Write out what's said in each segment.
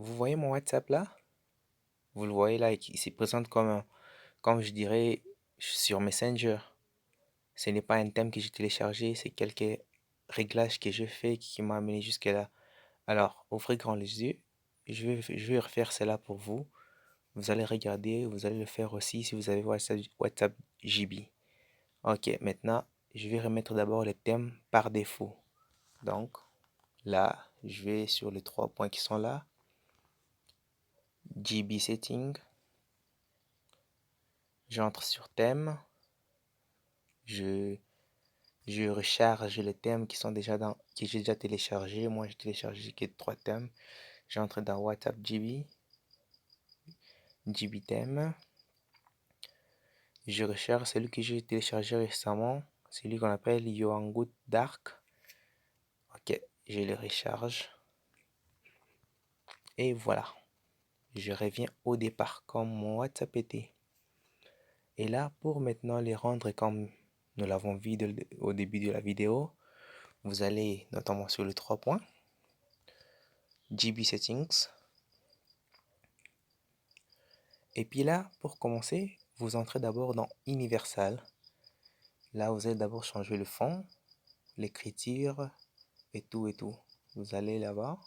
Vous voyez mon WhatsApp là? Vous le voyez là, il se présente comme je dirais sur Messenger. Ce n'est pas un thème que j'ai téléchargé, c'est quelques réglages que j'ai fait qui m'ont amené jusque là. Alors, ouvrez grand les yeux. Je vais refaire cela pour vous. Vous allez regarder, vous allez le faire aussi si vous avez WhatsApp JB. Ok, maintenant, je vais remettre d'abord les thèmes par défaut. Donc, là, je vais sur les trois points qui sont là. JB Setting. J'entre sur thème. Je, je recharge les thèmes qui sont déjà que j'ai déjà téléchargés. Moi, j'ai téléchargé que trois thèmes. J'entre dans WhatsApp JB, JB thème. Je recherche celui que j'ai téléchargé récemment, celui qu'on appelle Yoangut Dark. Ok, je le recharge. Et voilà, je reviens au départ comme mon WhatsApp était. Et là, pour maintenant les rendre comme nous l'avons vu au début de la vidéo, vous allez notamment sur les trois points, JB Settings. Et puis là, pour commencer, vous entrez d'abord dans Universal. Là, vous allez d'abord changer le fond, l'écriture et tout et tout. Vous allez là-bas.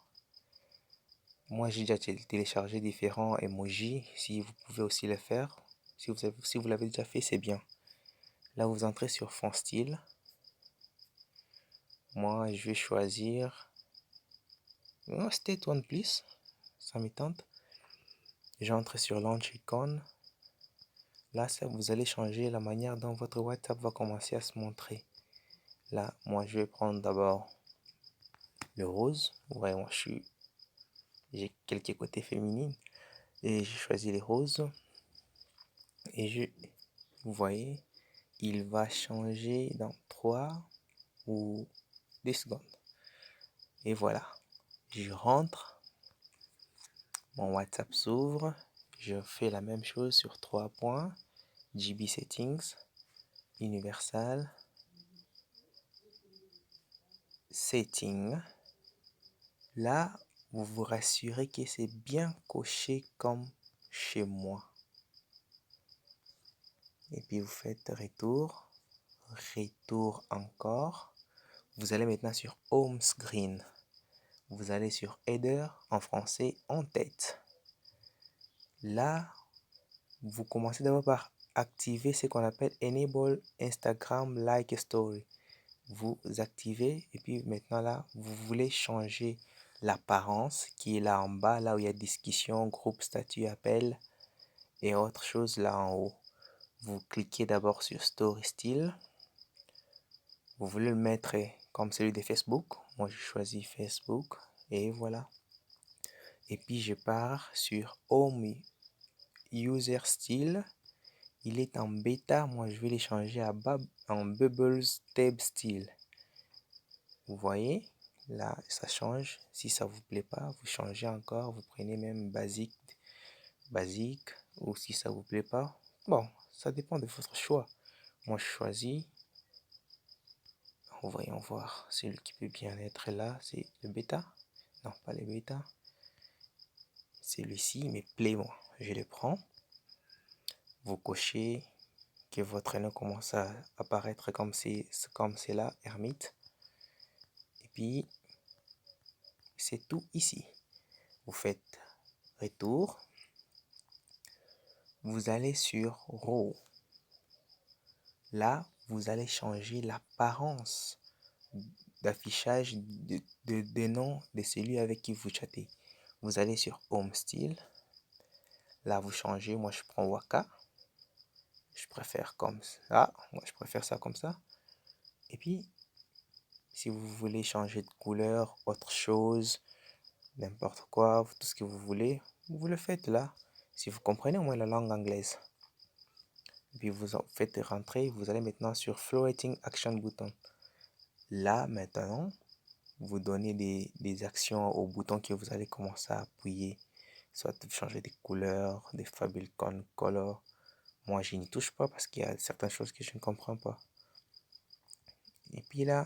Moi, j'ai déjà téléchargé différents emojis. Si vous pouvez aussi le faire, si vous l'avez déjà fait, c'est bien. Là, vous entrez sur fond style. Moi, je vais choisir State One Please. Ça me tente. J'entre sur Launch Icon. Là, ça, vous allez changer la manière dont votre WhatsApp va commencer à se montrer. Là, moi, je vais prendre d'abord le rose. Ouais, moi, j'ai quelques côtés féminines. Et j'ai choisi les roses. Et vous voyez, il va changer dans 3 ou 2 secondes. Et voilà, je rentre, mon WhatsApp s'ouvre, je fais la même chose sur 3 points, JB Settings, Universal, Setting. Là, vous vous rassurez que c'est bien coché comme chez moi. Et puis vous faites retour, retour encore. Vous allez maintenant sur Home Screen. Vous allez sur Header en français en tête. Là, vous commencez d'abord par activer ce qu'on appelle Enable Instagram Like Story. Vous activez et puis maintenant là, vous voulez changer l'apparence qui est là en bas, là où il y a discussion, groupe, statut, appel et autre chose là en haut. Vous cliquez d'abord sur Story Style. Vous voulez le mettre comme celui de Facebook. Moi, je choisis Facebook et voilà. Et puis, je pars sur Home User Style. Il est en bêta. Moi, je vais les changer en Bubbles Tab Style. Vous voyez, là, ça change. Si ça vous plaît pas, vous changez encore. Vous prenez même basique. Ou si ça vous plaît pas, bon, ça dépend de votre choix. Moi, je choisis. Voyons voir. Celui qui peut bien être là, c'est le bêta. Non, pas le bêta. Celui-ci me plaît, moi. Je le prends. Vous cochez que votre nom commence à apparaître comme c'est là, Hermite. Et puis, c'est tout ici. Vous faites retour. Vous allez sur RAW. Là, vous allez changer l'apparence d'affichage de nom de celui avec qui vous chattez. Vous allez sur Home Style. Là, vous changez. Moi, je prends Waka. Je préfère comme ça. Moi, je préfère ça comme ça. Et puis, si vous voulez changer de couleur, autre chose, n'importe quoi, tout ce que vous le faites là. Si vous comprenez au moins la langue anglaise. Puis vous en faites rentrer, vous allez maintenant sur Floating Action Button. Là, maintenant, vous donnez des actions au bouton que vous allez commencer à appuyer. Soit changer des couleurs, des Fabicon Color. Moi, je n'y touche pas parce qu'il y a certaines choses que je ne comprends pas. Et puis là,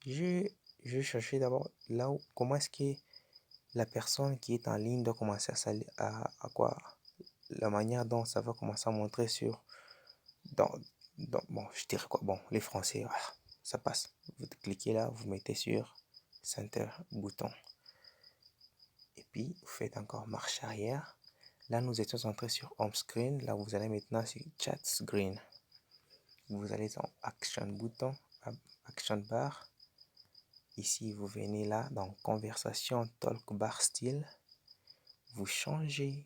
je vais chercher d'abord là où, comment est-ce que la personne qui est en ligne doit commencer à quoi? La manière dont ça va commencer à montrer sur, dans, bon, je dirais quoi? Bon, les Français, voilà, ça passe. Vous cliquez là, vous mettez sur Center bouton. Et puis, vous faites encore marche arrière. Là, nous étions entrés sur Home Screen. Là, vous allez maintenant sur Chat Screen. Vous allez dans Action bouton, Action bar. Ici, vous venez là dans Conversation Talk Bar Style. Vous changez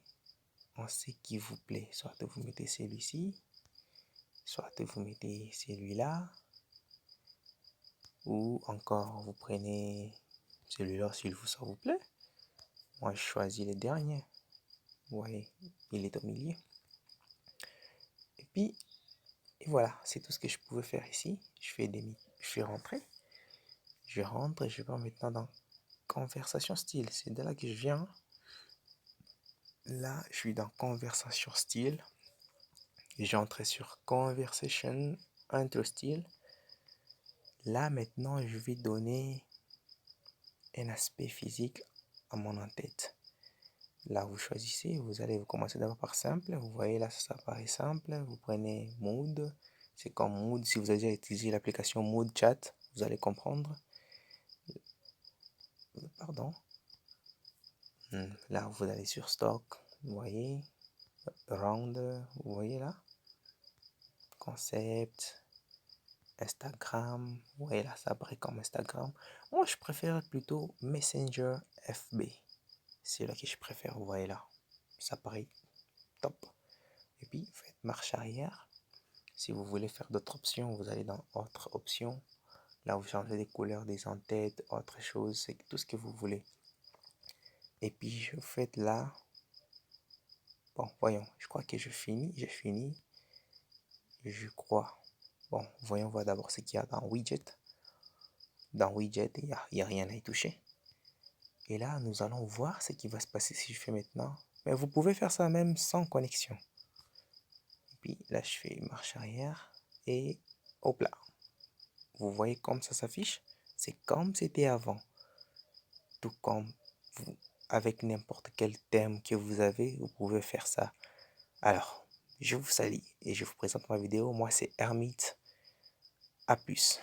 en ce qui vous plaît. Soit vous mettez celui-ci, soit vous mettez celui-là, ou encore vous prenez celui-là si ça vous plaît. Moi, je choisis le dernier. Vous voyez, il est au milieu. Et puis, et voilà, c'est tout ce que je pouvais faire ici. Je fais rentrer. Je rentre et je vais maintenant dans Conversation style. C'est de là que je viens. Là, je suis dans Conversation style. J'entre sur Conversation entre style. Là, maintenant, je vais donner un aspect physique à mon en-tête. Là, vous choisissez, vous commencer d'abord par simple. Vous voyez là, ça paraît simple. Vous prenez Mood. C'est comme Mood. Si vous avez déjà utilisé l'application Mood Chat, vous allez comprendre. Pardon. Là, vous allez sur Stock. Vous voyez. Round. Vous voyez là. Concept. Instagram. Vous voyez là, ça paraît comme Instagram. Moi, je préfère plutôt Messenger FB. C'est là que je préfère. Vous voyez là. Ça paraît top. Et puis, faites marche arrière. Si vous voulez faire d'autres options, vous allez dans Autres options. Là, vous changez les couleurs des en-têtes, autre chose, c'est tout ce que vous voulez. Et puis, je fais là. Bon, voyons, je crois que j'ai fini. Je crois. Bon, voyons voir d'abord ce qu'il y a dans Widget. Dans Widget, il n'y a rien à y toucher. Et là, nous allons voir ce qui va se passer si je fais maintenant. Mais vous pouvez faire ça même sans connexion. Et puis là, je fais marche arrière. Et hop là. Vous voyez comme ça s'affiche? C'est comme c'était avant. Tout comme vous, avec n'importe quel thème que vous avez, vous pouvez faire ça. Alors, je vous salue et je vous présente ma vidéo. Moi, c'est Hermite. À plus.